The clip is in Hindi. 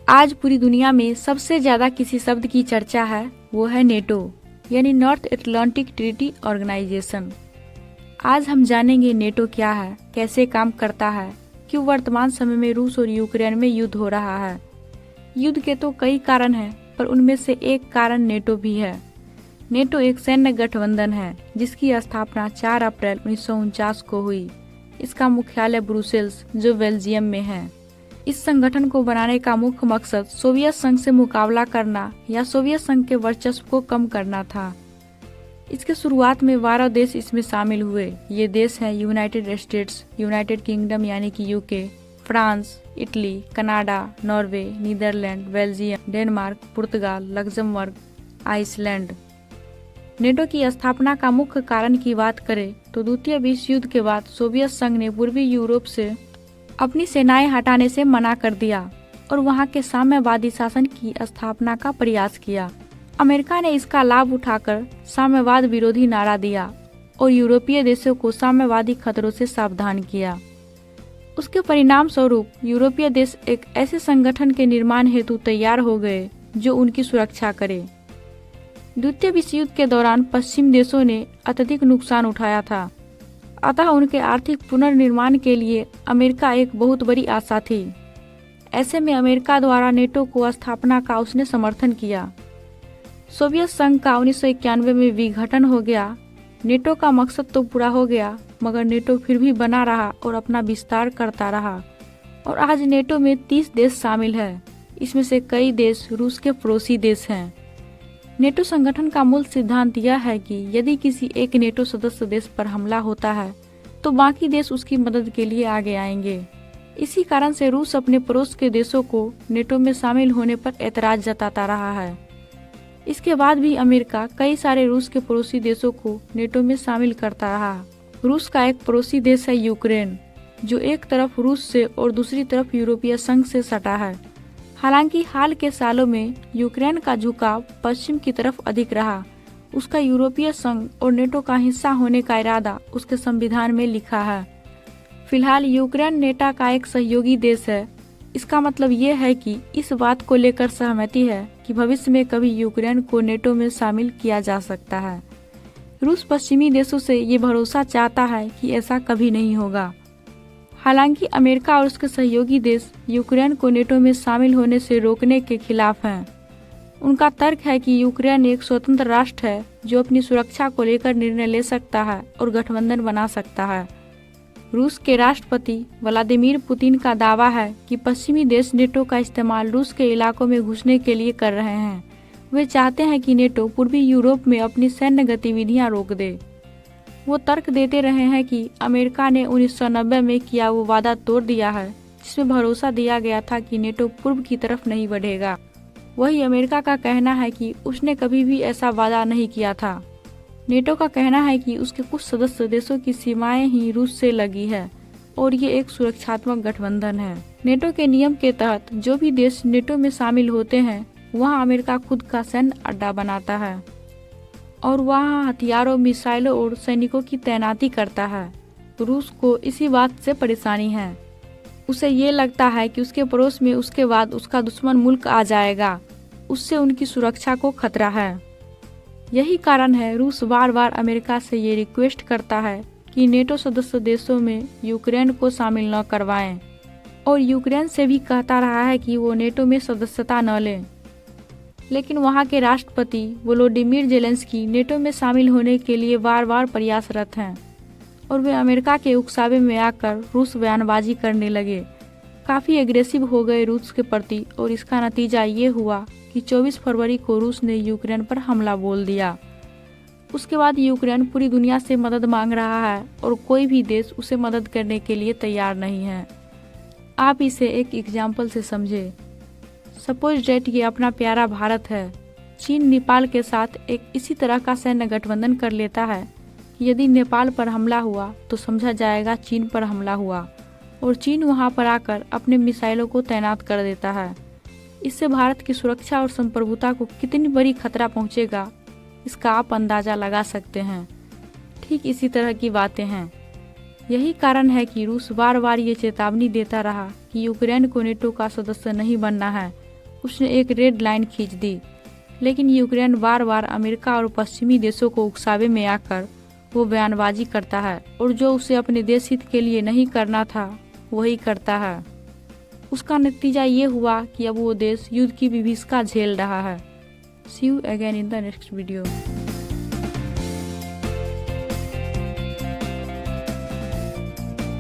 आज पूरी दुनिया में सबसे ज्यादा किसी शब्द की चर्चा है वो है नेटो यानी नॉर्थ अटलांटिक ट्रीटी ऑर्गेनाइजेशन। आज हम जानेंगे नेटो क्या है, कैसे काम करता है, क्यों वर्तमान समय में रूस और यूक्रेन में युद्ध हो रहा है। युद्ध के तो कई कारण हैं, पर उनमें से एक कारण नेटो भी है। नेटो एक सैन्य गठबंधन है जिसकी स्थापना 4 अप्रैल 1949 को हुई। इसका मुख्यालय ब्रुसेल्स जो बेल्जियम में है। इस संगठन को बनाने का मुख्य मकसद सोवियत संघ से मुकाबला करना या सोवियत संघ के वर्चस्व को कम करना था। इसके शुरुआत में 12 देश इसमें शामिल हुए। ये देश हैं यूनाइटेड स्टेट्स, यूनाइटेड किंगडम यानी कि UK, France, Italy, Canada, Norway, Netherland, Belgium, Denmark, पुर्तगाल, लग्जमबर्ग, आइसलैंड। नेटो की स्थापना का मुख्य कारण की बात करें तो द्वितीय विश्व युद्ध के बाद सोवियत संघ ने पूर्वी यूरोप से अपनी सेनाएं हटाने से मना कर दिया और वहां के साम्यवादी शासन की स्थापना का प्रयास किया। अमेरिका ने इसका लाभ उठाकर साम्यवाद विरोधी नारा दिया और यूरोपीय देशों को साम्यवादी खतरों से सावधान किया। उसके परिणाम स्वरूप यूरोपीय देश एक ऐसे संगठन के निर्माण हेतु तैयार हो गए जो उनकी सुरक्षा करे। द्वितीय विश्व युद्ध के दौरान पश्चिम देशों ने अत्यधिक नुकसान उठाया था, अतः उनके आर्थिक पुनर्निर्माण के लिए अमेरिका एक बहुत बड़ी आशा थी। ऐसे में अमेरिका द्वारा नेटो को स्थापना का उसने समर्थन किया। सोवियत संघ का 1991 में विघटन हो गया। नेटो का मकसद तो पूरा हो गया, मगर नेटो फिर भी बना रहा और अपना विस्तार करता रहा और आज नेटो में 30 देश शामिल है। इसमें से कई देश रूस के पड़ोसी देश हैं। नेटो संगठन का मूल सिद्धांत यह है कि यदि किसी एक नेटो सदस्य देश पर हमला होता है तो बाकी देश उसकी मदद के लिए आगे आएंगे। इसी कारण से रूस अपने पड़ोस के देशों को नेटो में शामिल होने पर ऐतराज जताता रहा है। इसके बाद भी अमेरिका कई सारे रूस के पड़ोसी देशों को नेटो में शामिल करता रहा। रूस का एक पड़ोसी देश है यूक्रेन, जो एक तरफ रूस से और दूसरी तरफ यूरोपीय संघ से सटा है। हालांकि हाल के सालों में यूक्रेन का झुकाव पश्चिम की तरफ अधिक रहा। उसका यूरोपीय संघ और नेटो का हिस्सा होने का इरादा उसके संविधान में लिखा है। फिलहाल यूक्रेन नेटो का एक सहयोगी देश है। इसका मतलब ये है कि इस बात को लेकर सहमति है कि भविष्य में कभी यूक्रेन को नेटो में शामिल किया जा सकता है। रूस पश्चिमी देशों से ये भरोसा चाहता है कि ऐसा कभी नहीं होगा। हालांकि अमेरिका और उसके सहयोगी देश यूक्रेन को नेटो में शामिल होने से रोकने के खिलाफ हैं। उनका तर्क है कि यूक्रेन एक स्वतंत्र राष्ट्र है जो अपनी सुरक्षा को लेकर निर्णय ले सकता है और गठबंधन बना सकता है। रूस के राष्ट्रपति व्लादिमीर पुतिन का दावा है कि पश्चिमी देश नेटो का इस्तेमाल रूस के इलाकों में घुसने के लिए कर रहे हैं। वे चाहते हैं कि नेटो पूर्वी यूरोप में अपनी सैन्य गतिविधियां रोक दे। वो तर्क देते रहे हैं कि अमेरिका ने 1990 में किया वो वादा तोड़ दिया है जिसमें भरोसा दिया गया था कि नेटो पूर्व की तरफ नहीं बढ़ेगा। वही अमेरिका का कहना है कि उसने कभी भी ऐसा वादा नहीं किया था। नेटो का कहना है कि उसके कुछ सदस्य देशों की सीमाएं ही रूस से लगी है और ये एक सुरक्षात्मक गठबंधन है। नेटो के नियम के तहत जो भी देश नेटो में शामिल होते हैं वहाँ अमेरिका खुद का सैन्य अड्डा बनाता है और वहाँ हथियारों, मिसाइलों और सैनिकों की तैनाती करता है। रूस को इसी बात से परेशानी है। उसे ये लगता है कि उसके पड़ोस में उसके बाद उसका दुश्मन मुल्क आ जाएगा, उससे उनकी सुरक्षा को खतरा है। यही कारण है रूस बार बार अमेरिका से ये रिक्वेस्ट करता है कि नेटो सदस्य देशों में यूक्रेन को शामिल न करवाएं और यूक्रेन से भी कहता रहा है कि वो नेटो में सदस्यता न लें। लेकिन वहां के राष्ट्रपति वोलोडिमीर जेलेंस्की नेटो में शामिल होने के लिए बार बार प्रयासरत हैं और वे अमेरिका के उकसावे में आकर रूस बयानबाजी करने लगे। काफ़ी एग्रेसिव हो गए रूस के प्रति और इसका नतीजा ये हुआ कि 24 फरवरी को रूस ने यूक्रेन पर हमला बोल दिया। उसके बाद यूक्रेन पूरी दुनिया से मदद मांग रहा है और कोई भी देश उसे मदद करने के लिए तैयार नहीं है। आप इसे एक एग्जाम्पल से समझे। सपोज डेट ये अपना प्यारा भारत है। चीन नेपाल के साथ एक इसी तरह का सैन्य गठबंधन कर लेता है कि यदि नेपाल पर हमला हुआ तो समझा जाएगा चीन पर हमला हुआ और चीन वहां पर आकर अपने मिसाइलों को तैनात कर देता है। इससे भारत की सुरक्षा और संप्रभुता को कितनी बड़ी खतरा पहुंचेगा इसका आप अंदाजा लगा सकते हैं। ठीक इसी तरह की बातें हैं। यही कारण है कि रूस बार बार ये चेतावनी देता रहा कि यूक्रेन को नेटो का सदस्य नहीं बनना है उसने एक रेड लाइन खींच दी। लेकिन यूक्रेन बार बार अमेरिका और पश्चिमी देशों को उकसावे में आकर वो बयानबाजी करता है और जो उसे अपने देश हित के लिए नहीं करना था वही करता है। उसका नतीजा ये हुआ कि अब वो देश युद्ध की विभीषिका झेल रहा है। See you again in the next video.